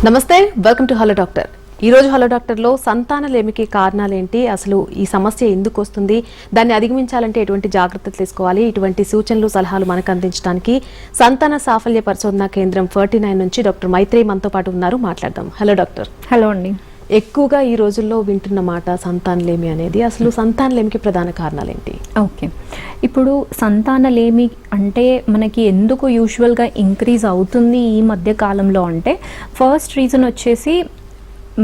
నమస్తే, welcome to hello doctor. ఈరోజు hello డాక్టర్లో సంతానలేమికి కారణాలేంటి, అసలు ఈ సమస్య ఎందుకు వస్తుంది, దాన్ని అధిగమించాలంటే ఎటువంటి జాగ్రత్తలు తీసుకోవాలి, ఇటువంటి సూచనలు సలహాలు మనకు అందించడానికి సంతాన సాఫల్య పరిశోధన కేంద్రం 49 నుంచి డాక్టర్ మైత్రేయి మనతో పాటు ఉన్నారు. మాట్లాడదాం. Hello doctor. హలో అండి. ఎక్కువగా ఈ రోజుల్లో వింటున్న మాట సంతానలేమి అనేది, అసలు సంతానలేమికి ప్రధాన కారణాలేంటి? ఓకే, ఇప్పుడు సంతానలేమి అంటే మనకి ఎందుకు యూజువల్గా ఇంక్రీజ్ అవుతుంది ఈ మధ్య కాలంలో అంటే, ఫస్ట్ రీజన్ వచ్చేసి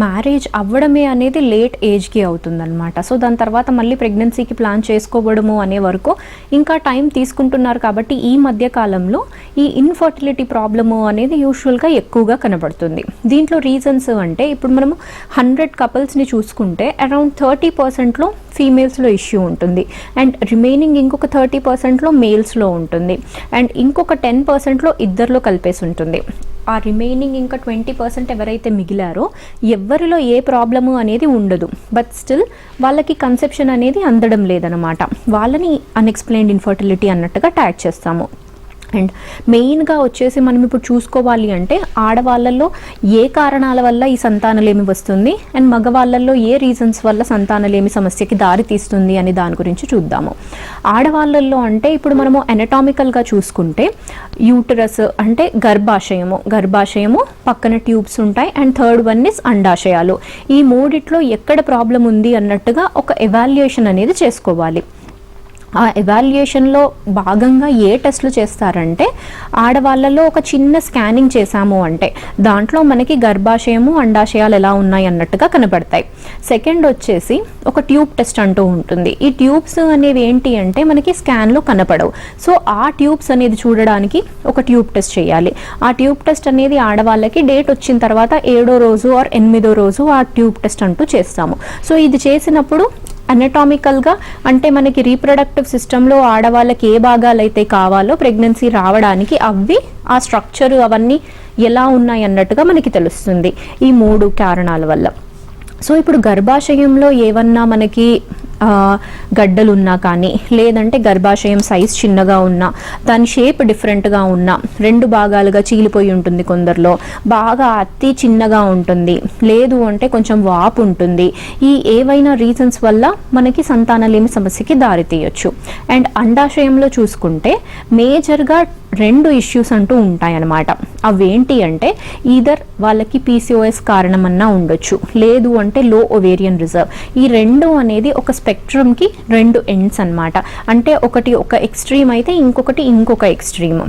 మ్యారేజ్ అవ్వడమే అనేది లేట్ ఏజ్కి అవుతుందన్నమాట. సో దాని తర్వాత మళ్ళీ ప్రెగ్నెన్సీకి ప్లాన్ చేసుకోవడము అనే వరకు ఇంకా టైం తీసుకుంటున్నారు. కాబట్టి ఈ మధ్య కాలంలో ఈ ఇన్ఫర్టిలిటీ ప్రాబ్లము అనేది యూజువల్గా ఎక్కువగా కనబడుతుంది. దీంట్లో రీజన్స్ అంటే, ఇప్పుడు మనము 100 కపుల్స్ని చూసుకుంటే అరౌండ్ 30%లో ఫీమేల్స్లో ఇష్యూ ఉంటుంది, అండ్ రిమైనింగ్ ఇంకొక 30%లో మేల్స్లో ఉంటుంది, అండ్ ఇంకొక 10%లో ఇద్దరిలో కలిపేసి ఉంటుంది. ఆ రిమైనింగ్ ఇంకా 20% ఎవరైతే మిగిలారో ఎవరిలో ఏ ప్రాబ్లము అనేది ఉండదు, బట్ స్టిల్ వాళ్ళకి కన్సెప్షన్ అనేది అందడం లేదనమాట. వాళ్ళని అన్ఎక్స్ప్లెయిన్డ్ ఇన్ఫర్టిలిటీ అన్నట్టుగా ట్యాగ్ చేస్తాము. అండ్ మెయిన్గా వచ్చేసి మనం ఇప్పుడు చూసుకోవాలి అంటే, ఆడవాళ్ళల్లో ఏ కారణాల వల్ల ఈ సంతానలేమి వస్తుంది, అండ్ మగవాళ్ళల్లో ఏ రీజన్స్ వల్ల సంతానలేమి సమస్యకి దారి తీస్తుంది అని దాని గురించి చూద్దాము. ఆడవాళ్ళల్లో అంటే ఇప్పుడు మనము ఎనటామికల్గా చూసుకుంటే యూటరస్ అంటే గర్భాశయము పక్కన ట్యూబ్స్ ఉంటాయి, అండ్ థర్డ్ వన్ ఇస్ అండాశయాలు. ఈ మూడిట్లో ఎక్కడ ప్రాబ్లం ఉంది అన్నట్టుగా ఒక ఎవాల్యుయేషన్ అనేది చేసుకోవాలి. ఆ ఎవాల్యుయేషన్లో భాగంగా ఏ టెస్ట్లు చేస్తారంటే, ఆడవాళ్ళలో ఒక చిన్న స్కానింగ్ చేశాము అంటే దాంట్లో మనకి గర్భాశయము అండాశయాలు ఎలా ఉన్నాయి అన్నట్టుగా కనబడతాయి. సెకండ్ వచ్చేసి ఒక ట్యూబ్ టెస్ట్ అంటూ ఉంటుంది. ఈ ట్యూబ్స్ అనేవి ఏంటి అంటే మనకి స్కాన్లో కనపడవు. సో ఆ ట్యూబ్స్ అనేది చూడడానికి ఒక ట్యూబ్ టెస్ట్ చేయాలి. ఆ ట్యూబ్ టెస్ట్ అనేది ఆడవాళ్ళకి డేట్ వచ్చిన తర్వాత 7వ రోజు ఆర్ 8వ రోజు ఆ ట్యూబ్ టెస్ట్ అంటూ చేస్తాము. సో ఇది చేసినప్పుడు అనటామికల్గా అంటే మనకి రీప్రొడక్టివ్ సిస్టంలో ఆడవాళ్ళకి ఏ భాగాలు అయితే కావాలో ప్రెగ్నెన్సీ రావడానికి అవి ఆ స్ట్రక్చర్ అవన్నీ ఎలా ఉన్నాయి అన్నట్టుగా మనకి తెలుస్తుంది ఈ 3 కారణాల వల్ల. సో ఇప్పుడు గర్భాశయంలో ఏమన్నా మనకి గడ్డలున్నా కానీ, లేదంటే గర్భాశయం సైజ్ చిన్నగా ఉన్నా, దాని షేప్ డిఫరెంట్గా ఉన్నా, 2 భాగాలుగా చీలిపోయి ఉంటుంది, కొందరిలో బాగా అతి చిన్నగా ఉంటుంది, లేదు అంటే కొంచెం వాపు ఉంటుంది, ఈ ఏవైనా రీజన్స్ వల్ల మనకి సంతానలేమి సమస్యకి దారితీయొచ్చు. అండ్ అండాశయంలో చూసుకుంటే మేజర్గా 2 ఇష్యూస్ అంటూ ఉంటాయన్నమాట. అవేంటి అంటే, ఈదర్ వాళ్ళకి PCOS కారణమన్నా ఉండొచ్చు, లేదు అంటే లో ఓవేరియన్ రిజర్వ్. ఈ 2 అనేది ఒక స్పెక్ట్రమ్కి 2 ఎండ్స్ అన్నమాట. అంటే ఒకటి ఒక ఎక్స్ట్రీమ్ అయితే ఇంకొకటి ఇంకొక ఎక్స్ట్రీమ్.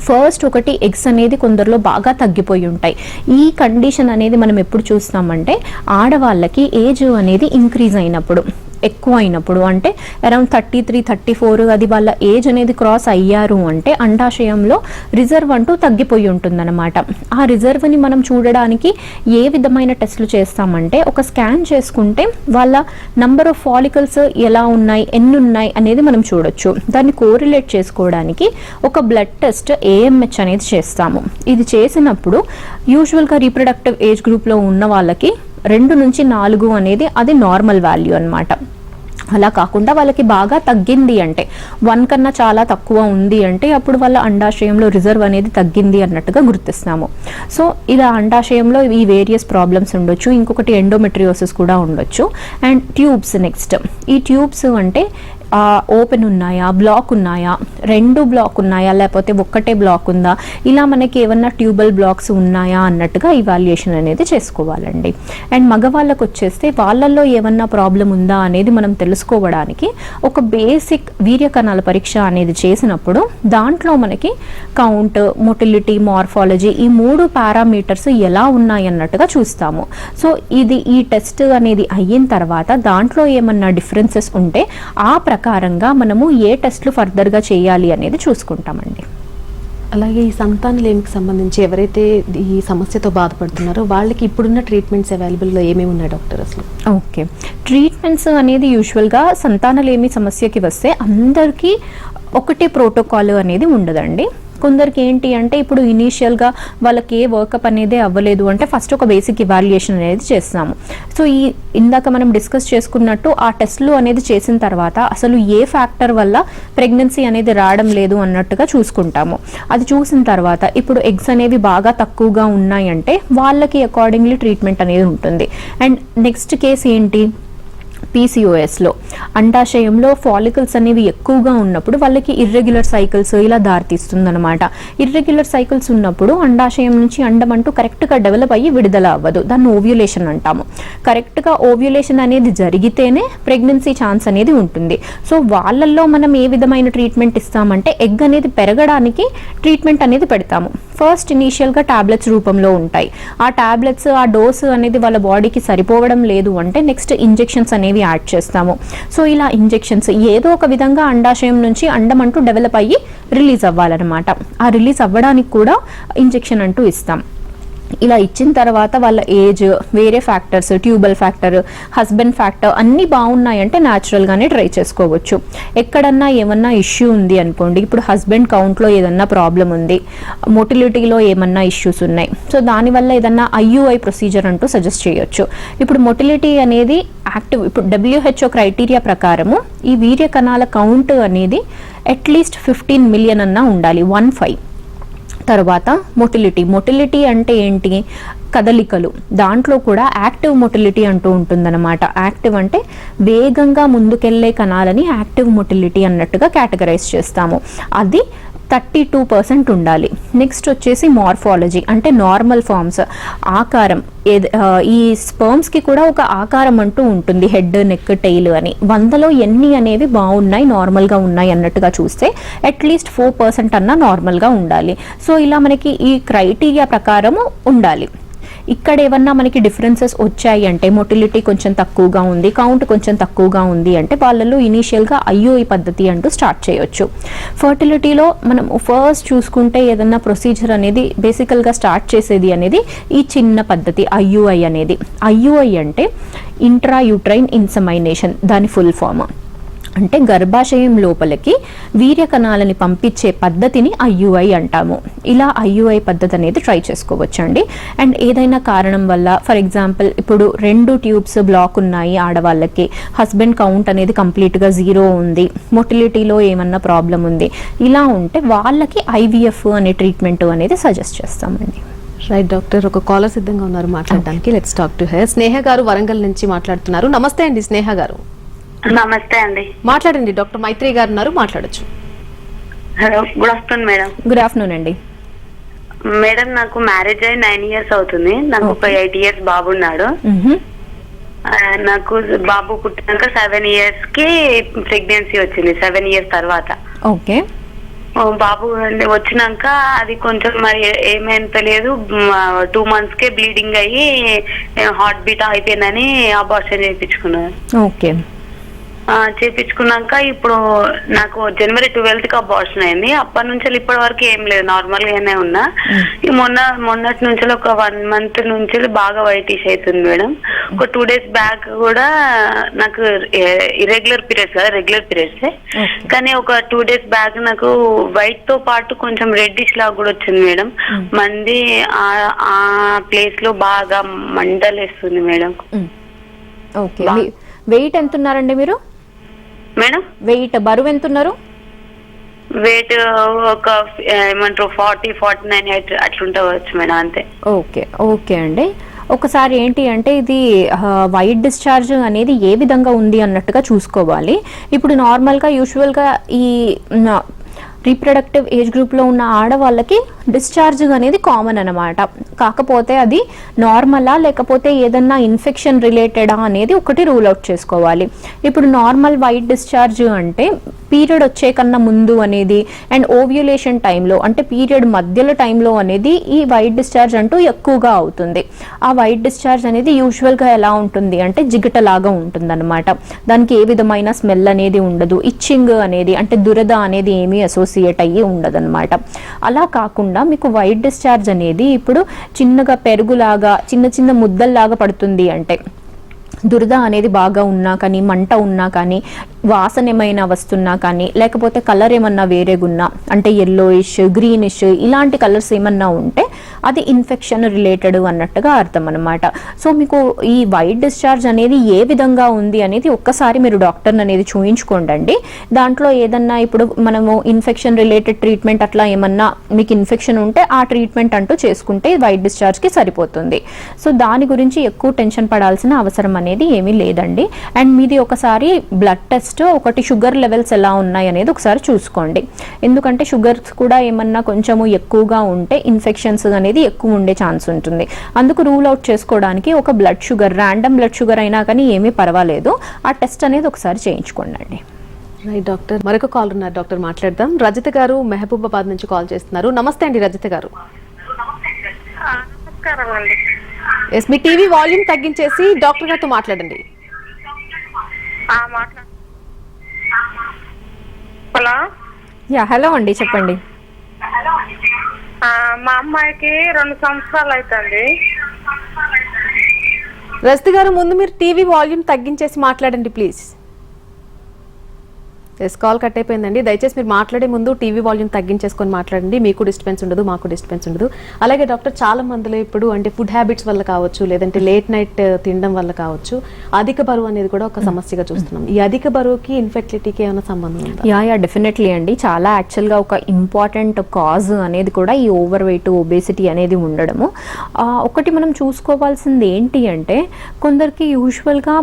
ఫస్ట్ ఒకటి ఎగ్స్ అనేది కొందరిలో బాగా తగ్గిపోయి ఉంటాయి. ఈ కండిషన్ అనేది మనం ఎప్పుడు చూస్తామంటే, ఆడవాళ్ళకి ఏజ్ అనేది ఇంక్రీజ్ అయినప్పుడు, ఎక్కువ అయినప్పుడు, అంటే అరౌండ్ 33, 34 అది వాళ్ళ ఏజ్ అనేది క్రాస్ అయ్యారు అంటే అండాశయంలో రిజర్వ్ అంటూ తగ్గిపోయి ఉంటుందన్నమాట. ఆ రిజర్వ్ని మనం చూడడానికి ఏ విధమైన టెస్టులు చేస్తామంటే, ఒక స్కాన్ చేసుకుంటే వాళ్ళ నంబర్ ఆఫ్ ఫాలికల్స్ ఎలా ఉన్నాయి, ఎన్ని ఉన్నాయి అనేది మనం చూడొచ్చు. దాన్ని కోరిలేట్ చేసుకోవడానికి ఒక బ్లడ్ టెస్ట్ AMH అనేది చేస్తాము. ఇది చేసినప్పుడు యూజువల్గా రీప్రొడక్టివ్ ఏజ్ గ్రూప్లో ఉన్న వాళ్ళకి 2 నుంచి 4 అనేది అది నార్మల్ వాల్యూ అన్నమాట. అలా కాకుండా వాళ్ళకి బాగా తగ్గింది అంటే 1 కన్నా చాలా తక్కువ ఉంది అంటే అప్పుడు వాళ్ళ అండాశయంలో రిజర్వ్ అనేది తగ్గింది అన్నట్టుగా గుర్తిస్తాము. సో ఇలా అండాశయంలో ఈ వేరియస్ ప్రాబ్లమ్స్ ఉండొచ్చు. ఇంకొకటి ఎండోమెట్రియోసిస్ కూడా ఉండొచ్చు. And tubes next. ఈ ట్యూబ్స్ అంటే ఓపెన్ ఉన్నాయా, బ్లాక్ ఉన్నాయా, 2 బ్లాక్ ఉన్నాయా, లేకపోతే ఒక్కటే బ్లాక్ ఉందా, ఇలా మనకి ఏమన్నా ట్యూబల్ బ్లాక్స్ ఉన్నాయా అన్నట్టుగా ఇవాల్యుయేషన్ అనేది చేసుకోవాలండి. అండ్ మగవాళ్ళకు వచ్చేస్తే వాళ్ళల్లో ఏమన్నా ప్రాబ్లం ఉందా అనేది మనం తెలుసుకోవడానికి ఒక బేసిక్ వీర్యకణాల పరీక్ష అనేది చేసినప్పుడు దాంట్లో మనకి కౌంట్, మొటిలిటీ, మార్ఫాలజీ ఈ 3 పారామీటర్స్ ఎలా ఉన్నాయి అన్నట్టుగా చూస్తాము. సో ఈ టెస్ట్ అనేది అయిన తర్వాత దాంట్లో ఏమన్నా డిఫరెన్సెస్ ఉంటే ఆ ప్రకారంగా మనము ఏ టెస్ట్లు ఫర్దర్గా చేయాలి అనేది చూసుకుంటామండి. అలాగే ఈ సంతానలేమికి సంబంధించి ఎవరైతే ఈ సమస్యతో బాధపడుతున్నారో వాళ్ళకి ఇప్పుడున్న ట్రీట్మెంట్స్ అవైలబుల్లో ఏమేమి ఉన్నాయి డాక్టర్ అసలు? ఓకే, ట్రీట్మెంట్స్ అనేది యూజువల్గా సంతానలేమి సమస్యకి వస్తే అందరికీ ఒకటే ప్రోటోకాల్ అనేది ఉండదండి. కొందరికి ఏంటి అంటే ఇప్పుడు ఇనీషియల్గా వాళ్ళకి ఏ వర్కప్ అనేది అవ్వలేదు అంటే ఫస్ట్ ఒక బేసిక్ ఇవాల్యుయేషన్ అనేది చేస్తాము. సో ఇందాక మనం డిస్కస్ చేసుకున్నట్టు ఆ టెస్ట్లు అనేది చేసిన తర్వాత అసలు ఏ ఫ్యాక్టర్ వల్ల ప్రెగ్నెన్సీ అనేది రావడం లేదు అన్నట్టుగా చూసుకుంటాము. అది చూసిన తర్వాత ఇప్పుడు ఎగ్స్ అనేవి బాగా తక్కువగా ఉన్నాయంటే వాళ్ళకి అకార్డింగ్లీ ట్రీట్మెంట్ అనేది ఉంటుంది. అండ్ నెక్స్ట్ కేసు ఏంటి, పీసీఓఎస్లో అండాశయంలో ఫాలికల్స్ అనేవి ఎక్కువగా ఉన్నప్పుడు వాళ్ళకి ఇర్రెగ్యులర్ సైకిల్స్ ఇలా దారితీస్తుందన్నమాట. ఇర్రెగ్యులర్ సైకిల్స్ ఉన్నప్పుడు అండాశయం నుంచి అండం అంటూ కరెక్ట్గా డెవలప్ అయ్యి విడుదల అవ్వదు, దాన్ని ఓవ్యులేషన్ అంటాము. కరెక్ట్గా ఓవ్యులేషన్ అనేది జరిగితేనే ప్రెగ్నెన్సీ ఛాన్స్ అనేది ఉంటుంది. సో వాళ్ళల్లో మనం ఏ విధమైన ట్రీట్మెంట్ ఇస్తామంటే ఎగ్ అనేది పెరగడానికి ట్రీట్మెంట్ అనేది పెడతాము. ఫస్ట్ ఇనీషియల్గా టాబ్లెట్స్ రూపంలో ఉంటాయి. ఆ టాబ్లెట్స్ ఆ డోసు అనేది వాళ్ళ బాడీకి సరిపోవడం లేదు అంటే నెక్స్ట్ ఇంజెక్షన్స్ అనేవి యాడ్ చేస్తాము. సో ఇలా ఇంజెక్షన్స్ ఏదో ఒక విధంగా అండాశయం నుంచి అండం అంటూ డెవలప్ అయ్యి రిలీజ్ అవ్వాలన్నమాట. ఆ రిలీజ్ అవ్వడానికి కూడా ఇంజెక్షన్ అంటూ ఇస్తాం. ఇలా ఇచ్చిన తర్వాత వాళ్ళ ఏజ్, వేరే factors, tubal factor, husband factor అన్నీ బాగున్నాయంటే న్యాచురల్గానే ట్రై చేసుకోవచ్చు. ఎక్కడన్నా ఏమన్నా ఇష్యూ ఉంది అనుకోండి, ఇప్పుడు హస్బెండ్ కౌంట్లో ఏదన్నా ప్రాబ్లం ఉంది, మొటిలిటీలో ఏమన్నా ఇష్యూస్ ఉన్నాయి, సో దానివల్ల ఏదన్నా IUI ప్రొసీజర్ అంటూ సజెస్ట్ చేయొచ్చు. ఇప్పుడు మొటిలిటీ అనేది యాక్టివ్, ఇప్పుడు WHO క్రైటీరియా ప్రకారము ఈ వీర్య కణాల కౌంట్ అనేది అట్లీస్ట్ 15 మిలియన్ అన్నా ఉండాలి, 15. తర్వాత మొటిలిటీ అంటే ఏంటి, కదలికలు. దాంట్లో కూడా యాక్టివ్ మొటిలిటీ అంటూ ఉంటుందన్నమాట. యాక్టివ్ అంటే వేగంగా ముందుకెళ్లే కణాలని యాక్టివ్ మొటిలిటీ అన్నట్టుగా కేటగరైజ్ చేస్తాము. అది 32% ఉండాలి. నెక్స్ట్ వచ్చేసి మార్ఫాలజీ అంటే నార్మల్ ఫార్మ్స్, ఆకారం. ఈ స్పర్మ్స్కి కూడా ఒక ఆకారం అంటూ ఉంటుంది, హెడ్, నెక్, టెయిల్ అని. 100లో ఎన్ని అనేవి బాగున్నాయి, నార్మల్గా ఉన్నాయి అన్నట్టుగా చూస్తే అట్లీస్ట్ 4% అన్నా నార్మల్గా ఉండాలి. సో ఇలా మనకి ఈ క్రైటీరియా ప్రకారము ఉండాలి. ఇక్కడ ఏమన్నా మనకి డిఫరెన్సెస్ వచ్చాయి అంటే మొటిలిటీ కొంచెం తక్కువగా ఉంది, కౌంట్ కొంచెం తక్కువగా ఉంది అంటే వాళ్ళలో ఇనీషియల్గా IUI పద్ధతి అంటూ స్టార్ట్ చేయొచ్చు. ఫర్టిలిటీలో మనం ఫస్ట్ చూసుకుంటే ఏదన్నా ప్రొసీజర్ అనేది బేసికల్గా స్టార్ట్ చేసేది అనేది ఈ చిన్న పద్ధతి IUI అనేది. IUI అంటే ఇంట్రాయూట్రైన్ ఇన్సమైనేషన్, దాని ఫుల్ ఫామ్. అంటే గర్భాశయం లోపలికి వీర్య కణాలని పంపించే పద్ధతిని IUI అంటాము. ఇలా IUI పద్ధతి అనేది ట్రై చేసుకోవచ్చండి. అండ్ ఏదైనా కారణం వల్ల, ఫర్ ఎగ్జాంపుల్ ఇప్పుడు 2 ట్యూబ్స్ బ్లాక్ ఉన్నాయి ఆడవాళ్ళకి, హస్బెండ్ కౌంట్ అనేది కంప్లీట్గా 0 ఉంది, మొటిలిటీలో ఏమన్నా ప్రాబ్లం ఉంది, ఇలా ఉంటే వాళ్ళకి IVF అనే ట్రీట్మెంట్ అనేది సజెస్ట్ చేస్తామండి. రైట్ డాక్టర్, ఒక కాలర్ సిద్ధంగా ఉన్నారు మాట్లాడడానికి. Let's talk to her. Sneha గారు వరంగల్ నుంచి మాట్లాడుతున్నారు. నమస్తే అండి స్నేహ గారు. నమస్తే అండి. మాట్లాడండి, డాక్టర్ మైత్రి గారు ఉన్నారు, మాట్లాడొచ్చు. Hello, good afternoon madam. Good afternoon అండి. మేడం, నాకు మ్యారేజ్ అయ్యి 9 years అవుతుంది. నాకు ఒక 8 years బాబు ఉన్నాడు. నాకు బాబు పుట్టినాక 7 years కి ప్రెగ్నెన్సీ వచ్చింది, 7 years తర్వాత. ఓకే. బాబు వచ్చినాక అది కొంచెం మరి ఏమైనా తెలియదు, 2 months కే బ్లీడింగ్ అయ్యి హార్ట్ బీట్ అయిపోయిందని అబార్షన్ చేయించుకున్నాను. ఓకే. చేపించుకున్నాక ఇప్పుడు నాకు January 12th కి అబార్షన్ అయింది. అప్పటి నుంచి ఇప్పటి వరకు ఏం లేదు, నార్మల్ గానే ఉన్నా. మొన్నటి నుంచి ఒక 1 month నుంచి బాగా వైటిష్ అవుతుంది మేడం. ఒక 2 days బ్యాక్ కూడా నాకు ఇర్రెగ్యులర్ పీరియడ్స్ కదా, రెగ్యులర్ పీరియడ్స్, కానీ ఒక 2 days బ్యాక్ నాకు వైట్ తో పాటు కొంచెం రెడ్డిష్ లాగా కూడా వచ్చింది మేడం. మంది ఆ ప్లేస్ లో బాగా మంటలేస్తుంది మేడం. ఓకే. వెయిట్ ఎంత ఉన్నారండి మీరు మేడం? వెయిట్, బరువు ఎంత ఉన్నారు? వెయిట్ ఒక ఏమంటారు 40-49 అట్లుంటవచ్చు మేడం, అంతే. ఓకే. ఓకే అండి. ఒకసారి ఏంటి అంటే ఇది వైట్ డిశ్చార్జ్ అనేది ఏ విధంగా ఉంది అన్నట్టుగా చూసుకోవాలి. ఇప్పుడు నార్మల్గా యూజువల్గా ఈ రీప్రొడక్టివ్ ఏజ్ గ్రూప్లో ఉన్న ఆడవాళ్ళకి డిశ్చార్జ్ అనేది కామన్ అనమాట. కాకపోతే అది నార్మలా లేకపోతే ఏదన్నా ఇన్ఫెక్షన్ రిలేటెడా అనేది ఒకటి రూల్ అవుట్ చేసుకోవాలి. ఇప్పుడు నార్మల్ వైట్ డిశ్చార్జ్ అంటే పీరియడ్ వచ్చే కన్నా ముందు అనేది అండ్ ఓవ్యులేషన్ టైంలో అంటే పీరియడ్ మధ్యలో టైంలో అనేది ఈ వైట్ డిశ్చార్జ్ అంటూ ఎక్కువగా అవుతుంది. ఆ వైట్ డిశ్చార్జ్ అనేది యూజువల్గా ఎలా ఉంటుంది అంటే జిగటలాగా ఉంటుంది అనమాట. దానికి ఏ విధమైన స్మెల్ అనేది ఉండదు, ఇచ్చింగ్ అనేది అంటే దురద అనేది ఏమీ అసోసియేట్ అయ్యి ఉండదన్నమాట. అలా కాకుండా మీకు వైట్ డిశ్చార్జ్ అనేది ఇప్పుడు చిన్నగా పెరుగులాగా చిన్న చిన్న ముద్దల్లాగా పడుతుంది అంటే దురద అనేది బాగా ఉన్నా కానీ మంట ఉన్నా కానీ వాసన ఏమైనా వస్తున్నా కానీ, లేకపోతే కలర్ ఏమన్నా వేరేగున్నా, అంటే ఎల్లోయిష్, గ్రీనిష్ ఇలాంటి కలర్స్ ఏమన్నా ఉంటే అది ఇన్ఫెక్షన్ రిలేటెడ్ అన్నట్టుగా అర్థం అనమాట. సో మీకు ఈ వైట్ డిశ్చార్జ్ అనేది ఏ విధంగా ఉంది అనేది ఒక్కసారి మీరు డాక్టర్ని అనేది చూయించుకోండి. దాంట్లో ఏదన్నా ఇప్పుడు మనము ఇన్ఫెక్షన్ రిలేటెడ్ ట్రీట్మెంట్ అట్లా ఏమన్నా మీకు ఇన్ఫెక్షన్ ఉంటే ఆ ట్రీట్మెంట్ అంటూ చేసుకుంటే వైట్ డిశ్చార్జ్కి సరిపోతుంది. సో దాని గురించి ఎక్కువ టెన్షన్ పడాల్సిన అవసరం అనేది ఏమీ లేదండి. అండ్ మీది ఒకసారి బ్లడ్ టెస్ట్, ఒకటి షుగర్ లెవెల్స్ ఎలా ఉన్నాయి అనేది ఒకసారి చూసుకోండి. ఎందుకంటే షుగర్స్ కూడా ఏమన్నా కొంచెము ఎక్కువగా ఉంటే ఇన్ఫెక్షన్స్ అనేది ఎక్కువ ఉండే ఛాన్స్ ఉంటుంది. అందుకు రూల్ అవుట్ చేసుకోవడానికి ఒక blood sugar, random blood sugar అయినా కానీ ఏమీ పర్వాలేదు, ఆ టెస్ట్ అనేది ఒకసారి చేయించుకోండి. రైట్ డాక్టర్, మరొక కాల్ ఉన్నారు డాక్టర్, మాట్లాడదాం. రజిత గారు మహబూబాబాద్ నుంచి కాల్ చేస్తున్నారు. నమస్తే అండి రజిత గారు. నమస్కారం అండి. ఎస్, మీ టీవీ వాల్యూమ్ తగ్గించేసి డాక్టర్ గారితో మాట్లాడండి. హలో. హలో అండి, చెప్పండి. మా అమ్మాయికి 2 సంవత్సరాలు అవుతుంది. రజిత గారు, ముందు మీరు టీవీ వాల్యూమ్ తగ్గించేసి మాట్లాడండి ప్లీజ్. ఎస్, కాల్ కట్ అయిపోయిందండి. దయచేసి మీరు మాట్లాడే ముందు టీవీ వాల్యూమ్ తగ్గించేసుకొని మాట్లాడండి. మీకు డిస్టర్బెన్స్ ఉండదు, మాకు డిస్టర్బెన్స్ ఉండదు. అలాగే డాక్టర్, చాలా మందిలో ఇప్పుడు అంటే ఫుడ్ హ్యాబిట్స్ వల్ల కావచ్చు, లేదంటే లేట్ నైట్ తినడం వల్ల కావచ్చు, అధిక బరువు అనేది కూడా ఒక సమస్యగా చూస్తున్నాం. ఈ అధిక బరువుకి ఇన్ఫెర్టిలిటీకి ఏమైనా సంబంధం ఉందా? యా డెఫినెట్లీ అండి. చాలా యాక్చువల్గా ఒక ఇంపార్టెంట్ కాజ్ అనేది కూడా ఈ ఓవర్ వెయిట్, ఒబేసిటీ అనేది ఉండడము. ఒకటి మనం చూసుకోవాల్సింది ఏంటి అంటే, కొందరికి యూజువల్గా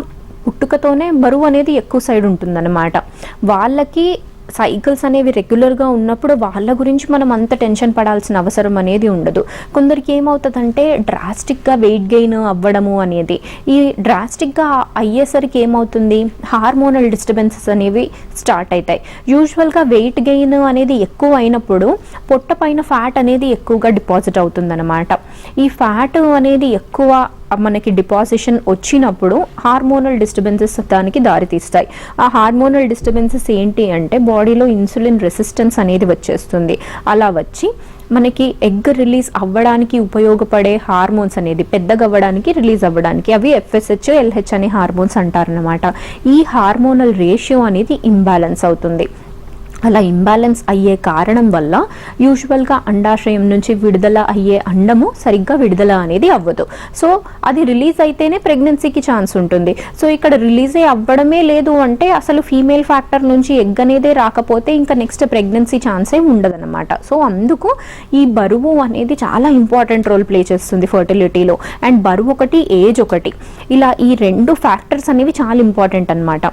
పుట్టుకతోనే బరువు అనేది ఎక్కువ సైడ్ ఉంటుందన్నమాట. వాళ్ళకి సైకిల్స్ అనేవి రెగ్యులర్గా ఉన్నప్పుడు వాళ్ళ గురించి మనం అంత టెన్షన్ పడాల్సిన అవసరం అనేది ఉండదు. కొందరికి ఏమవుతుందంటే డ్రాస్టిక్గా వెయిట్ గెయిన్ అవ్వడము అనేది, ఈ డ్రాస్టిక్గా అయ్యేసరికి ఏమవుతుంది, హార్మోనల్ డిస్టర్బెన్సెస్ అనేవి స్టార్ట్ అవుతాయి. యూజువల్గా వెయిట్ గెయిన్ అనేది ఎక్కువ అయినప్పుడు పొట్ట పైన ఫ్యాట్ అనేది ఎక్కువగా డిపాజిట్ అవుతుందన్నమాట. ఈ ఫ్యాట్ అనేది ఎక్కువ మనకి డిపాజిషన్ వచ్చినప్పుడు హార్మోనల్ డిస్టర్బెన్సెస్ దానికి దారితీస్తాయి. ఆ హార్మోనల్ డిస్టర్బెన్సెస్ ఏంటి అంటే బాడీలో ఇన్సులిన్ రెసిస్టెన్స్ అనేది వచ్చేస్తుంది. అలా వచ్చి మనకి ఎగ్ రిలీజ్ అవ్వడానికి ఉపయోగపడే హార్మోన్స్ అనేది పెద్దగా అవ్వడానికి, రిలీజ్ అవ్వడానికి, అవి FSH, LH అనే హార్మోన్స్ అంటారనమాట. ఈ హార్మోనల్ రేషియో అనేది ఇంబ్యాలెన్స్ అవుతుంది. అలా ఇంబ్యాలెన్స్ అయ్యే కారణం వల్ల యూజువల్గా అండాశయం నుంచి విడుదల అయ్యే అండము సరిగ్గా విడుదల అనేది అవ్వదు. సో అది రిలీజ్ అయితేనే ప్రెగ్నెన్సీకి ఛాన్స్ ఉంటుంది. సో ఇక్కడ రిలీజే అవ్వడమే లేదు అంటే అసలు ఫీమేల్ ఫ్యాక్టర్ నుంచి ఎగ్ అనేదే రాకపోతే ఇంకా నెక్స్ట్ ప్రెగ్నెన్సీ ఛాన్సే ఉండదన్నమాట. సో అందుకు ఈ బరువు అనేది చాలా ఇంపార్టెంట్ రోల్ ప్లే చేస్తుంది ఫర్టిలిటీలో. అండ్ బరువు ఒకటి, ఏజ్ ఒకటి, ఇలా ఈ 2 ఫ్యాక్టర్స్ అనేవి చాలా ఇంపార్టెంట్ అన్నమాట.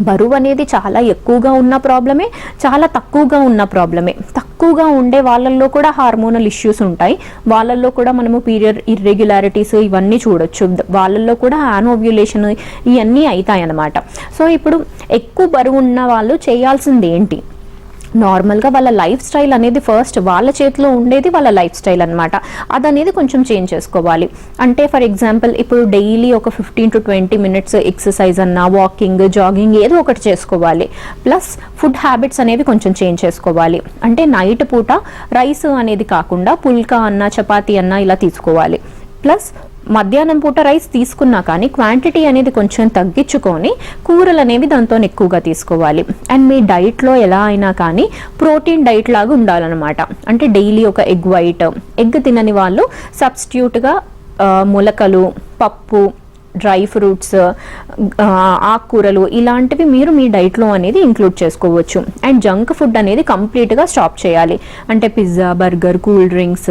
బరువు అనేది చాలా ఎక్కువగా ఉన్న ప్రాబ్లమే, చాలా తక్కువగా ఉన్న ప్రాబ్లమే. తక్కువగా ఉండే వాళ్ళల్లో కూడా హార్మోనల్ ఇష్యూస్ ఉంటాయి. వాళ్ళల్లో కూడా మనము పీరియడ్ ఇర్రెగ్యులారిటీస్ ఇవన్నీ చూడొచ్చు. వాళ్ళల్లో కూడా యానోవ్యులేషన్ ఇవన్నీ అవుతాయి అన్నమాట. సో ఇప్పుడు ఎక్కువ బరువు ఉన్న వాళ్ళు చేయాల్సింది ఏంటి, నార్మల్గా వాళ్ళ లైఫ్ స్టైల్ అనేది ఫస్ట్ వాళ్ళ చేతిలో ఉండేది వాళ్ళ లైఫ్ స్టైల్ అనమాట. అదనేది కొంచెం చేంజ్ చేసుకోవాలి. అంటే ఫర్ ఎగ్జాంపుల్ ఇప్పుడు డైలీ ఒక 15 to 20 minutes ఎక్సర్సైజ్ అన్నా, వాకింగ్, జాగింగ్ ఏదో ఒకటి చేసుకోవాలి. ప్లస్ ఫుడ్ హ్యాబిట్స్ అనేవి కొంచెం చేంజ్ చేసుకోవాలి. అంటే నైట్ పూట రైస్ అనేది కాకుండా పుల్కా అన్నా, చపాతీ అన్నా ఇలా తీసుకోవాలి. ప్లస్ మధ్యాహ్నం పూట రైస్ తీసుకున్నా కానీ క్వాంటిటీ అనేది కొంచెం తగ్గించుకొని కూరలు అనేవి దాంతో ఎక్కువగా తీసుకోవాలి. అండ్ మీ డైట్లో ఎలా అయినా కానీ ప్రోటీన్ డైట్ లాగా ఉండాలన్నమాట. అంటే డైలీ ఒక ఎగ్ వైట్, ఎగ్ తినని వాళ్ళు సబ్స్టిట్యూట్గా మొలకలు, పప్పు, డ్రై ఫ్రూట్స్, ఆకుకూరలు ఇలాంటివి మీరు మీ డైట్లో అనేది ఇంక్లూడ్ చేసుకోవచ్చు. అండ్ జంక్ ఫుడ్ అనేది కంప్లీట్గా స్టాప్ చేయాలి. అంటే pizza, burger, cool drinks,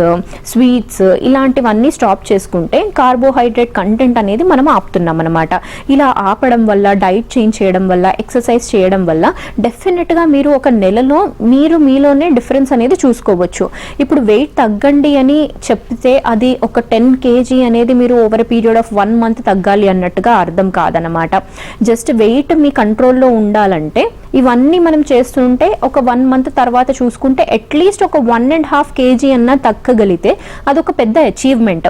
sweets ఇలాంటివన్నీ స్టాప్ చేసుకుంటే కార్బోహైడ్రేట్ కంటెంట్ అనేది మనం ఆపుతున్నాం అనమాట. ఇలా ఆపడం వల్ల, డైట్ చేంజ్ చేయడం వల్ల, ఎక్సర్సైజ్ చేయడం వల్ల డెఫినెట్గా మీరు ఒక నెలలో మీరు మీలోనే డిఫరెన్స్ అనేది చూసుకోవచ్చు. ఇప్పుడు వెయిట్ తగ్గండి అని చెప్తే అది ఒక 10 kg అనేది మీరు ఓవర్ పీరియడ్ ఆఫ్ 1 month తగ్గాలి అన్నట్టుగా అర్థం కాదనమాట. జస్ట్ వెయిట్ మీ కంట్రోల్లో ఉండాలంటే ఇవన్నీ మనం చేస్తుంటే ఒక 1 month తర్వాత చూసుకుంటే అట్లీస్ట్ ఒక 1.5 kg అన్నా తగ్గగలిగితే అదొక పెద్ద అచీవ్మెంట్.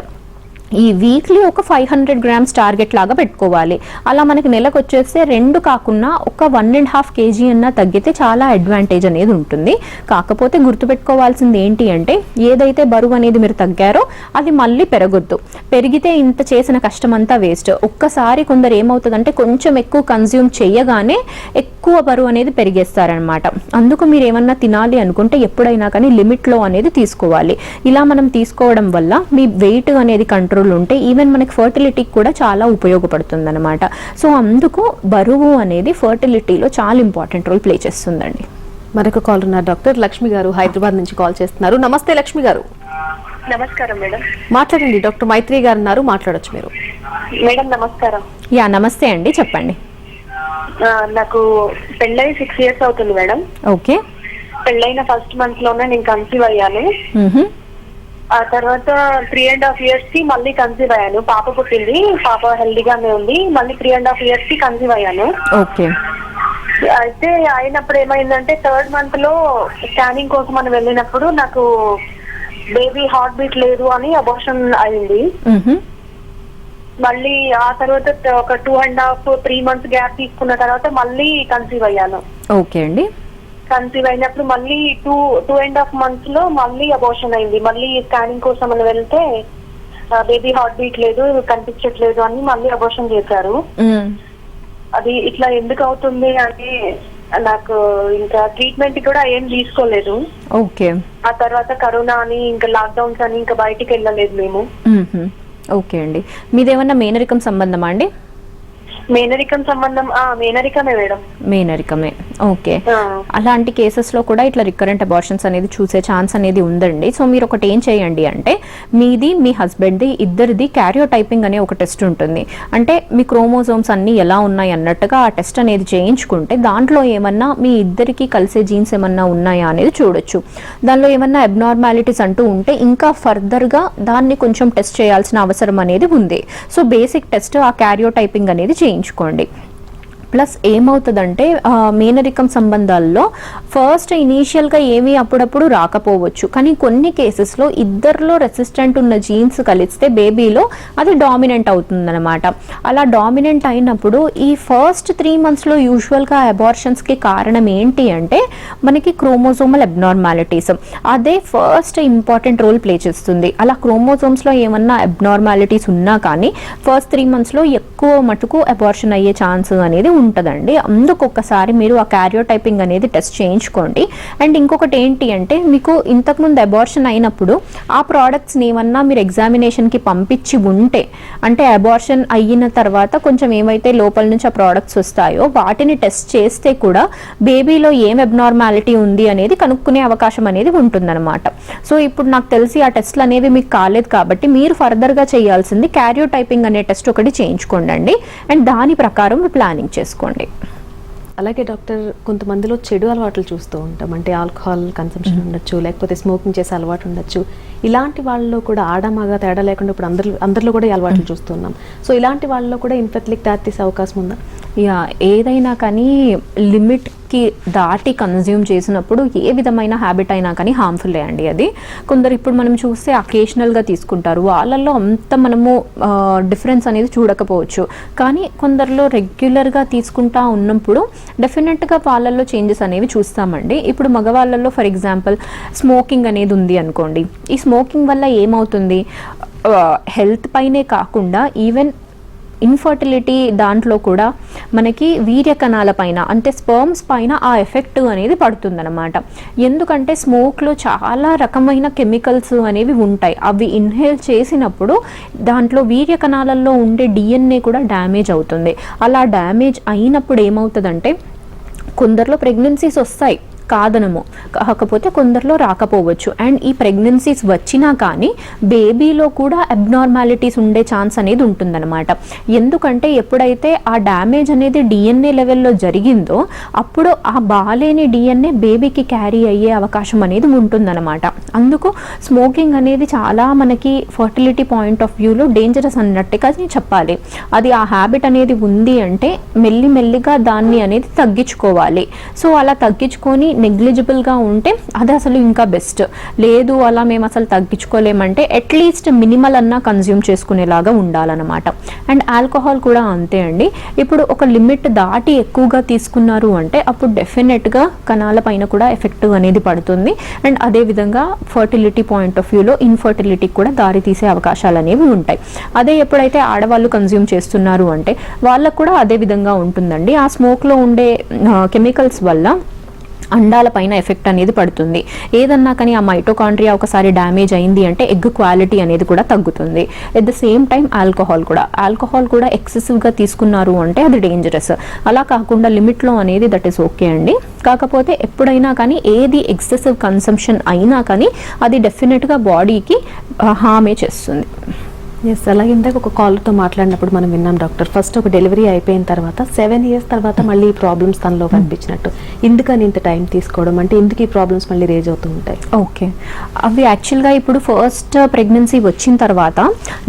ఈ వీక్లీ ఒక 500 grams టార్గెట్ లాగా పెట్టుకోవాలి. అలా మనకి నెలకు వచ్చేస్తే 2 కాకుండా ఒక 1.5 kg అన్నా తగ్గితే చాలా అడ్వాంటేజ్ అనేది ఉంటుంది. కాకపోతే గుర్తుపెట్టుకోవాల్సింది ఏంటి అంటే ఏదైతే బరువు అనేది మీరు తగ్గారో అది మళ్ళీ పెరగొద్దు. పెరిగితే ఇంత చేసిన కష్టం అంతా వేస్ట్. ఒక్కసారి కొందరు ఏమవుతుందంటే కొంచెం ఎక్కువ కన్జ్యూమ్ చేయగానే ఎక్కువ బరువు అనేది పెరిగేస్తారనమాట. అందుకు మీరు ఏమన్నా తినాలి అనుకుంటే ఎప్పుడైనా కానీ లిమిట్లో అనేది తీసుకోవాలి. ఇలా మనం తీసుకోవడం వల్ల మీ వెయిట్ అనేది కంట్రోల్ ఉంటే ఈవెన్ మనకి ఫర్టిలిటీకి కూడా చాలా ఉపయోగపడుతుంది అనమాట. సో అందుకు బరువు అనేది ఫర్టిలిటీలో చాలా ఇంపార్టెంట్ రోల్ ప్లే చేస్తుందండి. మరొక కాల్ ఉన్నారు డాక్టర్. లక్ష్మి గారు హైదరాబాద్ నుంచి కాల్ చేస్తున్నారు. నమస్తే లక్ష్మి గారు. నమస్కారం మేడం. మాట్లాడండి. డాక్టర్ మైత్రి గారు ఉన్నారు, మాట్లాడొచ్చు మీరు. మేడం నమస్కారం. యా నమస్తే అండి, చెప్పండి. నాకు పెళ్ళై 6 years అవుతుంది మేడం. ఓకే. పెళ్ళైన ఫస్ట్ మంత్ లోనే నేను కన్సీవ్ అయ్యాను. ఆ తర్వాత 3.5 years కి మళ్ళీ కన్సీవ్ అయ్యాను. పాప పుట్టింది, పాప హెల్దీగానే ఉంది. మళ్ళీ 3.5 years కి కన్సీవ్ అయ్యాను. ఓకే. అయితే అయినప్పుడు ఏమైందంటే 3rd month లో స్కానింగ్ కోసం అని వెళ్ళినప్పుడు నాకు బేబీ హార్ట్ బీట్ లేదు అని అబార్షన్ అయింది. మళ్ళీ ఆ తర్వాత ఒక 2.5-3 months గ్యాప్ తీసుకున్న తర్వాత మళ్ళీ కన్సీవ్ అయ్యాను. ఓకే అండి. కన్సీవ్ అయినప్పుడు మళ్ళీ 2.5 months లో మళ్ళీ అబార్షన్ అయింది. మళ్ళీ స్కానింగ్ కోసం అని వెళ్తే బేబీ హార్ట్ బీట్ లేదు, కనిపించట్లేదు అని మళ్ళీ అబార్షన్ చేశారు. అది ఇట్లా ఎందుకు అవుతుంది అని నాకు ఇంకా ట్రీట్మెంట్ కూడా ఏం తీసుకోలేదు. ఓకే. ఆ తర్వాత కరోనా అని ఇంకా లాక్డౌన్స్ అని ఇంకా బయటికి వెళ్ళలేదు మేము. ఓకే అండి. మీదేమన్నా మేనరికం సంబంధమా అండి? మేనరికం సంబంధం మేనరికమే మేడం. మేనరికమే. ఓకే. అలాంటి కేసెస్లో కూడా ఇట్లా రికరెంట్ అబార్షన్స్ అనేది చూసే ఛాన్స్ అనేది ఉందండి. సో మీరు ఒకటి ఏం చేయండి అంటే మీది మీ హస్బెండ్ది ఇద్దరిది క్యారియోటైపింగ్ అనే ఒక టెస్ట్ ఉంటుంది. అంటే మీ క్రోమోజోమ్స్ అన్నీ ఎలా ఉన్నాయి అన్నట్టుగా ఆ టెస్ట్ అనేది చేయించుకుంటే దాంట్లో ఏమన్నా మీ ఇద్దరికి కలిసే జీన్స్ ఏమన్నా ఉన్నాయా అనేది చూడొచ్చు. దానిలో ఏమన్నా అబ్నార్మాలిటీస్ అంటూ ఉంటే ఇంకా ఫర్దర్గా దాన్ని కొంచెం టెస్ట్ చేయాల్సిన అవసరం అనేది ఉంది. సో బేసిక్ టెస్ట్ ఆ క్యారియోటైపింగ్ అనేది చేయించుకోండి. ప్లస్ ఏమవుతుందంటే మేనరికం సంబంధాల్లో ఫస్ట్ ఇనీషియల్గా ఏమీ అప్పుడప్పుడు రాకపోవచ్చు, కానీ కొన్ని కేసెస్లో ఇద్దరిలో రెసిస్టెంట్ ఉన్న జీన్స్ కలిస్తే బేబీలో అది డామినెంట్ అవుతుందన్నమాట. అలా డామినెంట్ అయినప్పుడు ఈ ఫస్ట్ 3 monthsలో యూజువల్గా అబార్షన్స్కి కారణం ఏంటి అంటే మనకి క్రోమోజోమల్ అబ్నార్మాలిటీస్. అదే ఫస్ట్ ఇంపార్టెంట్ రోల్ ప్లే చేస్తుంది. అలా క్రోమోజోమ్స్లో ఏమన్నా అబ్నార్మాలిటీస్ ఉన్నా కానీ ఫస్ట్ 3 monthsలో ఎక్కువ మటుకు అబార్షన్ అయ్యే ఛాన్స్ అనేది ఉంటుందండి. అందుకు ఒక్కసారి మీరు ఆ క్యారియోటైపింగ్ అనేది టెస్ట్ చేయించుకోండి. అండ్ ఇంకొకటి ఏంటి అంటే మీకు ఇంతకుముందు అబార్షన్ అయినప్పుడు ఆ ప్రోడక్ట్స్ని ఏమన్నా మీరు ఎగ్జామినేషన్కి పంపించి ఉంటే, అంటే అబార్షన్ అయిన తర్వాత కొంచెం ఏమైతే లోపల నుంచి ఆ ప్రోడక్ట్స్ వస్తాయో వాటిని టెస్ట్ చేస్తే కూడా బేబీలో ఏం అబ్నార్మాలిటీ ఉంది అనేది కనుక్కునే అవకాశం అనేది ఉంటుందన్నమాట. సో ఇప్పుడు నాకు తెలిసి ఆ టెస్ట్లు అనేవి మీకు కాలేదు కాబట్టి మీరు ఫర్దర్గా చేయాల్సింది క్యారియోటైపింగ్ అనే టెస్ట్ ఒకటి చేయించుకోండి. అండ్ దాని ప్రకారం ప్లానింగ్ చేసుకోండి. అలాగే డాక్టర్, కొంతమందిలో చెడు అలవాట్లు చూస్తూ ఉంటాం. అంటే ఆల్కహాల్ కన్సంప్షన్ ఉండొచ్చు, లేకపోతే స్మోకింగ్ చేసే అలవాటు ఉండొచ్చు. ఇలాంటి వాళ్ళలో కూడా ఆడమగా తేడా లేకుండా ఇప్పుడు అందరిలో కూడా ఈ అలవాట్లు చూస్తున్నాం. సో ఇలాంటి వాళ్ళలో కూడా ఇన్ఫెర్టిలిటీకి దారితీసే అవకాశం ఉందా? యా, ఏదైనా కానీ లిమిట్కి దాటి కన్జ్యూమ్ చేసినప్పుడు ఏ విధమైన హ్యాబిట్ అయినా కానీ హార్మ్ఫుల్లే అండి అది. కొందరు ఇప్పుడు మనం చూస్తే అకేషనల్గా తీసుకుంటారు, వాళ్ళల్లో అంత మనము డిఫరెన్స్ అనేది చూడకపోవచ్చు. కానీ కొందరిలో రెగ్యులర్గా తీసుకుంటా ఉన్నప్పుడు డెఫినెట్గా వాళ్ళల్లో చేంజెస్ అనేవి చూస్తామండి. ఇప్పుడు మగవాళ్ళల్లో ఫర్ ఎగ్జాంపుల్ స్మోకింగ్ అనేది ఉంది అనుకోండి. ఈ స్మోకింగ్ వల్ల ఏమవుతుంది, హెల్త్ పైనే కాకుండా ఈవెన్ ఇన్ఫర్టిలిటీ దాంట్లో కూడా మనకి వీర్య కణాల పైన అంటే స్పర్మ్స్ పైన ఆ ఎఫెక్ట్ అనేది పడుతుందన్నమాట. ఎందుకంటే స్మోక్లో చాలా రకమైన కెమికల్స్ అనేవి ఉంటాయి. అవి ఇన్హేల్ చేసినప్పుడు దాంట్లో వీర్య కణాలలో ఉండే DNA కూడా డ్యామేజ్ అవుతుంది. అలా డ్యామేజ్ అయినప్పుడు ఏమవుతుందంటే కొందరిలో ప్రెగ్నెన్సీస్ వస్తాయి, కాదనము, కాకపోతే కొందరిలో రాకపోవచ్చు. అండ్ ఈ ప్రెగ్నెన్సీస్ వచ్చినా కానీ బేబీలో కూడా అబ్నార్మాలిటీస్ ఉండే ఛాన్స్ అనేది ఉంటుందన్నమాట. ఎందుకంటే ఎప్పుడైతే ఆ డ్యామేజ్ అనేది DNA లెవెల్లో జరిగిందో అప్పుడు ఆ బాలేని DNA బేబీకి క్యారీ అయ్యే అవకాశం అనేది ఉంటుందన్నమాట. అందుకు స్మోకింగ్ అనేది చాలా మనకి ఫర్టిలిటీ పాయింట్ ఆఫ్ వ్యూలో డేంజరస్ అన్నట్టుగా చెప్పాలి. అది ఆ హ్యాబిట్ అనేది ఉంది అంటే మెల్లిమెల్లిగా దాన్ని అనేది తగ్గించుకోవాలి. సో అలా తగ్గించుకొని నెగ్లిజిబుల్గా ఉంటే అది అసలు ఇంకా బెస్ట్. లేదు అలా మేము అసలు తగ్గించుకోలేమంటే అట్లీస్ట్ మినిమల్ అన్నా కన్జ్యూమ్ చేసుకునేలాగా ఉండాలన్నమాట. అండ్ ఆల్కహాల్ కూడా అంతే అండి. ఇప్పుడు ఒక లిమిట్ దాటి ఎక్కువగా తీసుకున్నారు అంటే అప్పుడు డెఫినెట్గా కణాల పైన కూడా ఎఫెక్ట్ అనేది పడుతుంది. అండ్ అదేవిధంగా ఫర్టిలిటీ పాయింట్ ఆఫ్ వ్యూలో ఇన్ఫర్టిలిటీకి కూడా దారి తీసే అవకాశాలు అనేవి ఉంటాయి. అదే ఎప్పుడైతే ఆడవాళ్ళు కన్జ్యూమ్ చేస్తున్నారు అంటే వాళ్ళకు కూడా అదే విధంగా ఉంటుందండి. ఆ స్మోక్లో ఉండే కెమికల్స్ వల్ల అండాల పైన ఎఫెక్ట్ అనేది పడుతుంది. ఏదన్నా కానీ ఆ మైటోకాండ్రియా ఒకసారి డ్యామేజ్ అయింది అంటే ఎగ్ క్వాలిటీ అనేది కూడా తగ్గుతుంది. At the same time alcohol కూడా ఎక్సెసివ్గా తీసుకున్నారు అంటే అది డేంజరస్. అలా కాకుండా లిమిట్లో అనేది దట్ ఈస్ ఓకే అండి. కాకపోతే ఎప్పుడైనా కానీ ఏది ఎక్సెసివ్ కన్సంప్షన్ అయినా కానీ అది డెఫినెట్గా బాడీకి హామే చేస్తుంది. ఎస్, అలాగే ఇందాక ఒక కాలర్తో మాట్లాడినప్పుడు మనం విన్నాం డాక్టర్, ఫస్ట్ ఒక డెలివరీ అయిపోయిన తర్వాత 7 years తర్వాత మళ్ళీ ఈ ప్రాబ్లమ్స్ తనలో కనిపించినట్టు. ఎందుకని ఇంత టైం తీసుకోవడం, అంటే ఎందుకు ఈ ప్రాబ్లమ్స్ మళ్ళీ రేజ్ అవుతూ ఉంటాయి? ఓకే, అవి యాక్చువల్గా ఇప్పుడు ఫస్ట్ ప్రెగ్నెన్సీ వచ్చిన తర్వాత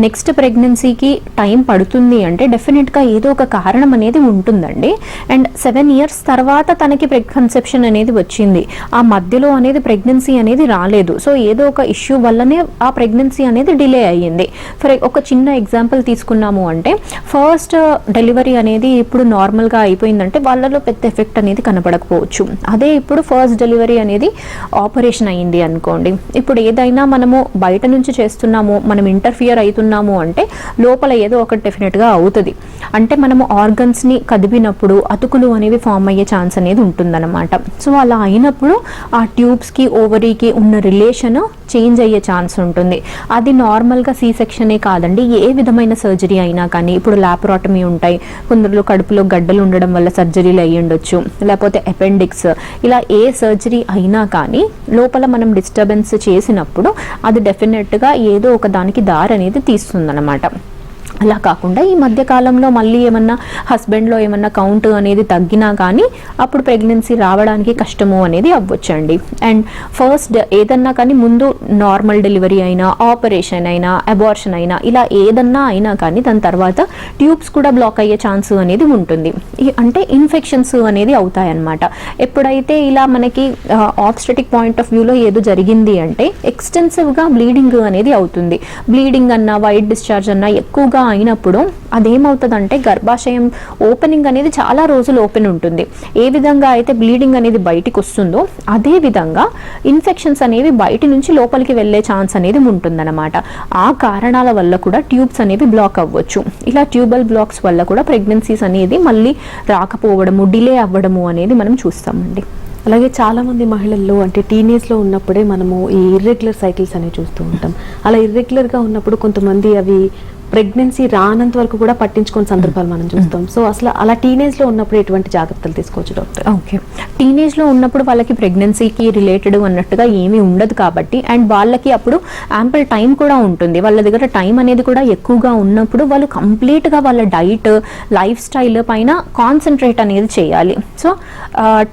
నెక్స్ట్ ప్రెగ్నెన్సీకి టైం పడుతుంది అంటే డెఫినెట్గా ఏదో ఒక కారణం అనేది ఉంటుందండి. అండ్ 7 years తర్వాత తనకి కన్సెప్షన్ అనేది వచ్చింది, ఆ మధ్యలో అనేది ప్రెగ్నెన్సీ అనేది రాలేదు. సో ఏదో ఒక ఇష్యూ వల్లనే ఆ ప్రెగ్నెన్సీ అనేది డిలే అయ్యింది. ఫర్ ఒక చిన్న ఎగ్జాంపుల్ తీసుకున్నాము అంటే ఫస్ట్ డెలివరీ అనేది ఇప్పుడు నార్మల్గా అయిపోయిందంటే వాళ్ళలో పెద్ద ఎఫెక్ట్ అనేది కనపడకపోవచ్చు. అదే ఇప్పుడు ఫస్ట్ డెలివరీ అనేది ఆపరేషన్ అయ్యింది అనుకోండి, ఇప్పుడు ఏదైనా మనము బయట నుంచి చేస్తున్నాము, మనం ఇంటర్ఫియర్ అవుతున్నాము అంటే లోపల ఏదో ఒకటి డెఫినెట్గా అవుతుంది. అంటే మనము ఆర్గన్స్ని కదిపినప్పుడు అతుకులు అనేవి ఫామ్ అయ్యే ఛాన్స్ అనేది ఉంటుందన్నమాట. సో అలా అయినప్పుడు ఆ ట్యూబ్స్కి ఓవరీకి ఉన్న రిలేషన్ చేంజ్ అయ్యే ఛాన్స్ ఉంటుంది. అది నార్మల్గా సి సెక్షనే కాదండి, ఏ విధమైన సర్జరీ అయినా కానీ, ఇప్పుడు లాప్రాటమీ ఉంటాయి, కొందరిలో కడుపులో గడ్డలు ఉండడం వల్ల సర్జరీలు అయ్యి ఉండొచ్చు, లేకపోతే అపెండిక్స్, ఇలా ఏ సర్జరీ అయినా కానీ లోపల మనం డిస్టర్బెన్స్ చేసినప్పుడు అది డెఫినెట్గా ఏదో ఒక దానికి దారి అనేది తీస్తుందన్నమాట. అలా కాకుండా ఈ మధ్య కాలంలో మళ్ళీ ఏమన్నా హస్బెండ్లో ఏమన్నా కౌంట్ అనేది తగ్గినా కానీ అప్పుడు ప్రెగ్నెన్సీ రావడానికి కష్టము అనేది అవ్వచ్చండి. అండ్ ఫస్ట్ ఏదన్నా కానీ ముందు నార్మల్ డెలివరీ అయినా, ఆపరేషన్ అయినా, అబార్షన్ అయినా, ఇలా ఏదన్నా అయినా కానీ దాని తర్వాత ట్యూబ్స్ కూడా బ్లాక్ అయ్యే ఛాన్స్ అనేది ఉంటుంది. అంటే ఇన్ఫెక్షన్స్ అనేది అవుతాయన్నమాట. ఎప్పుడైతే ఇలా మనకి ఆబ్స్టెటిక్ పాయింట్ ఆఫ్ వ్యూలో ఏదో జరిగింది అంటే ఎక్స్టెన్సివ్గా బ్లీడింగ్ అనేది అవుతుంది. బ్లీడింగ్ అన్నా, వైట్ డిశ్చార్జ్ అన్నా ఎక్కువగా అయినప్పుడు అదేమవుతుందంటే గర్భాశయం ఓపెనింగ్ అనేది చాలా రోజులు ఓపెన్ ఉంటుంది. ఏ విధంగా అయితే బ్లీడింగ్ అనేది బయటికి వస్తుందో అదే విధంగా ఇన్ఫెక్షన్స్ అనేవి బయటి నుంచి లోపలికి వెళ్ళే ఛాన్స్ అనేది ఉంటుందన్నమాట. ఆ కారణాల వల్ల కూడా ట్యూబ్స్ అనేవి బ్లాక్ అవ్వచ్చు. ఇలా ట్యూబల్ బ్లాక్స్ వల్ల కూడా ప్రెగ్నెన్సీస్ అనేది మళ్ళీ రాకపోవడము, డిలే అవ్వడము అనేది మనం చూస్తామండి. అలాగే చాలామంది మహిళల్లో అంటే టీనేజ్లో ఉన్నప్పుడే మనము ఈ ఇర్రెగ్యులర్ సైకిల్స్ అనేవి చూస్తూ ఉంటాం. అలా ఇర్రెగ్యులర్గా ఉన్నప్పుడు కొంతమంది అవి ప్రెగ్నెన్సీ రానంత వరకు కూడా పట్టించుకునే సందర్భాలు మనం చూస్తాం. సో అసలు అలా టీనేజ్లో ఉన్నప్పుడు ఎటువంటి జాగ్రత్తలు తీసుకోవచ్చు డాక్టర్? ఓకే, టీనేజ్లో ఉన్నప్పుడు వాళ్ళకి ప్రెగ్నెన్సీకి రిలేటెడ్ అన్నట్టుగా ఏమీ ఉండదు కాబట్టి, అండ్ వాళ్ళకి అప్పుడు యాంపుల్ టైం కూడా ఉంటుంది. వాళ్ళ దగ్గర టైం అనేది కూడా ఎక్కువగా ఉన్నప్పుడు వాళ్ళు కంప్లీట్గా వాళ్ళ డైట్, లైఫ్ స్టైల్ పైన కాన్సన్ట్రేట్ అనేది చేయాలి. సో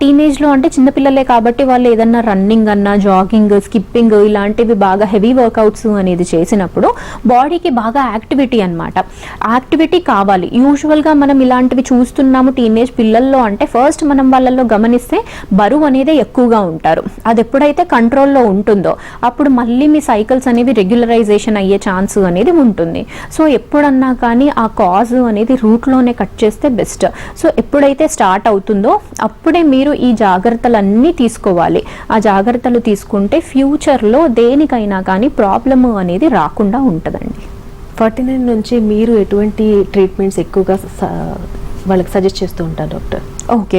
టీనేజ్లో అంటే చిన్నపిల్లలే కాబట్టి వాళ్ళు ఏదన్నా రన్నింగ్ అన్నా, జాగింగ్, స్కిప్పింగ్ ఇలాంటివి బాగా హెవీ వర్కౌట్స్ అనేది చేసినప్పుడు బాడీకి బాగా యాక్టివిటీ అన్నమాట. యాక్టివిటీ కావాలి. యూజువల్గా మనం ఇలాంటివి చూస్తున్నాము టీనేజ్ పిల్లల్లో అంటే ఫస్ట్ మనం వాళ్ళల్లో గమనిస్తే బరువు అనేది ఎక్కువగా ఉంటారు. అది ఎప్పుడైతే కంట్రోల్లో ఉంటుందో అప్పుడు మళ్ళీ మీ సైకిల్స్ అనేవి రెగ్యులరైజేషన్ అయ్యే ఛాన్స్ అనేది ఉంటుంది. సో ఎప్పుడన్నా కానీ ఆ కాజ్ అనేది రూట్లోనే కట్ చేస్తే బెస్ట్. సో ఎప్పుడైతే స్టార్ట్ అవుతుందో అప్పుడే మీరు ఈ జాగ్రత్తలన్నీ తీసుకోవాలి. ఆ జాగ్రత్తలు తీసుకుంటే ఫ్యూచర్లో దేనికైనా కానీ ప్రాబ్లమ్ అనేది రాకుండా ఉంటుందండి. 49 నుంచి మీరు ఎటువంటి ట్రీట్మెంట్స్ ఎక్కువగా వాళ్ళకి సజెస్ట్ చేస్తూ ఉంటారు డాక్టర్? ఓకే,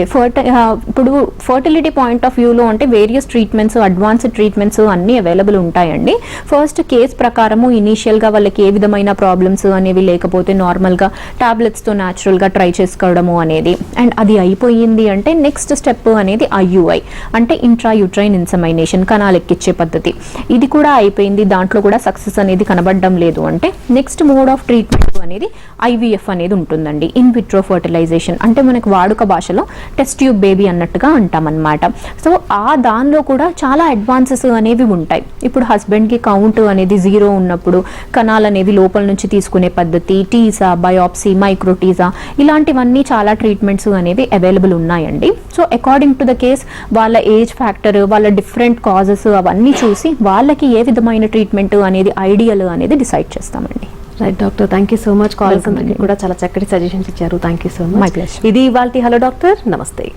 ఇప్పుడు ఫర్టిలిటీ పాయింట్ ఆఫ్ వ్యూలో అంటే వేరియస్ ట్రీట్మెంట్స్, అడ్వాన్స్డ్ ట్రీట్మెంట్స్ అన్నీ అవైలబుల్ ఉంటాయండి. ఫస్ట్ కేస్ ప్రకారము ఇనీషియల్గా వాళ్ళకి ఏ విధమైన ప్రాబ్లమ్స్ అనేవి లేకపోతే నార్మల్గా టాబ్లెట్స్తో న్యాచురల్గా ట్రై చేసుకోవడము అనేది, అండ్ అది అయిపోయింది అంటే నెక్స్ట్ స్టెప్ అనేది IUI అంటే ఇంట్రా యూట్రైన్ ఇన్సెమైనేషన్, కణాలు ఎక్కిచ్చే పద్ధతి. ఇది కూడా అయిపోయింది, దాంట్లో కూడా సక్సెస్ అనేది కనబడడం లేదు అంటే నెక్స్ట్ మోడ్ ఆఫ్ ట్రీట్మెంట్ అనేది IVF అనేది ఉంటుందండి, ఇన్ విట్రో ఫర్టిలైజేషన్. అంటే మనకు వాడుక భాషలో భాషలో టెస్ట్ ట్యూబ్ బేబీ అన్నట్టుగా అంటామన్నమాట. సో ఆ దానిలో కూడా చాలా అడ్వాన్సెస్ అనేవి ఉంటాయి. ఇప్పుడు హస్బెండ్కి కౌంట్ అనేది 0 ఉన్నప్పుడు కణాలు అనేవి లోపల నుంచి తీసుకునే పద్ధతి, టీసా, బయాప్సీ, మైక్రోటీసా, ఇలాంటివన్నీ చాలా ట్రీట్మెంట్స్ అనేవి అవైలబుల్ ఉన్నాయండి. So according to the case వాళ్ళ ఏజ్ ఫ్యాక్టర్, వాళ్ళ డిఫరెంట్ కాజెస్ అవన్నీ చూసి వాళ్ళకి ఏ విధమైన ట్రీట్మెంట్ అనేది ఐడియల్ అనేది డిసైడ్ చేస్తామండి. Right doctor, thank you so much. Calls కూడా చాలా చక్కటి సజెషన్స్ ఇచ్చారు. Thank you so much. ఇది ఇవాల్టి హలో డాక్టర్. నమస్తే.